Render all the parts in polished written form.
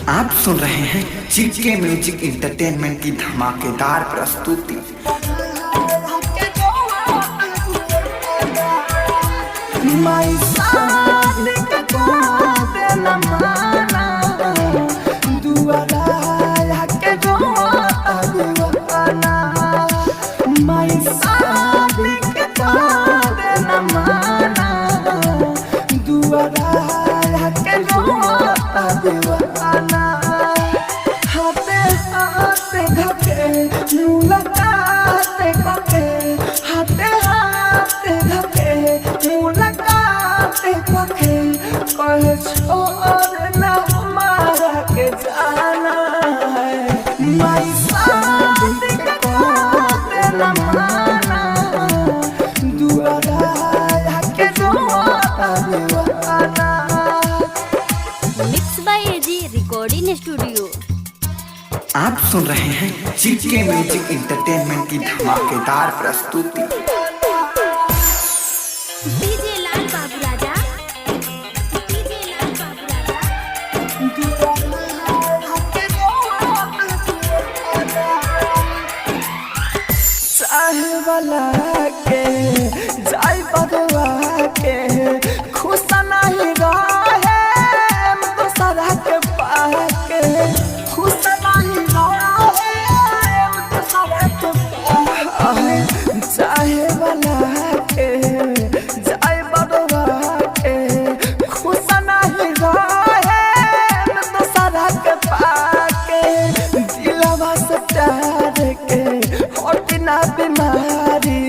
आप सुन रहे हैं जीके म्यूजिक इंटरटेनमेंट की धमाकेदार प्रस्तुति। Mix by AG recording studio. आप सुन रहे हैं जीके म्यूजिक इंटरटेनमेंट की धमाकेदार प्रस्तुति। डीजे लाल बाबू राजा, डीजे लाल बाबू चाहे वाला के जाय बदवा के खुश नहीं रहे तो सदा के पाके खुश नहीं रहे तो सदा के पाके चाहे वाला के जाय बदवा के खुश नहीं रहे तो सदा के पाके दिलवा से प्यार के और ना बीमारी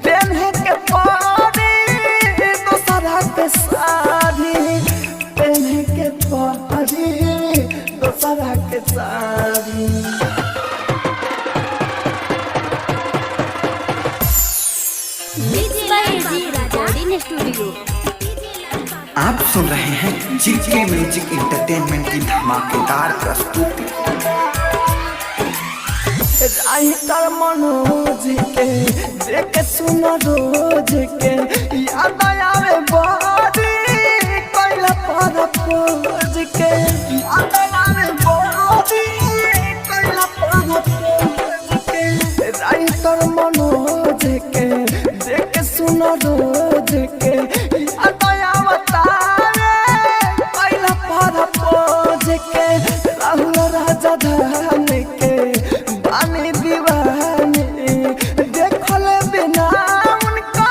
पहने के पारी दूसरा के साड़ी पहने के पारी दूसरा के sari. Mix by AG recording studio. आप सुन रहे हैं जीके म्यूजिक इंटरटेनमेंट की धमाकेदार प्रस्तुति। राइटर मनोज के देख सुन रोज के याद आवे बारी कैला पर खोज के याद आवे बारी कैला पर खोज के राइटर मनोज के देख सुन रोज के याद आवे कैला पर खोज के राहुल राजा धान के पानी दीवानी देखल बिना उनका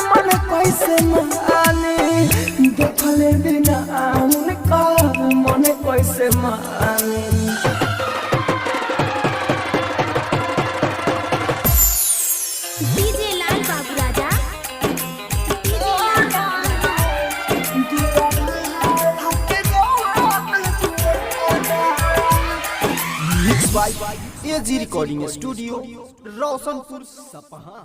मन कैसे मानी देखल बिना उनका मन कैसे मानी। DJ Lal Babu Raja, mix by AG recording studio, Roshanpur Sapaha.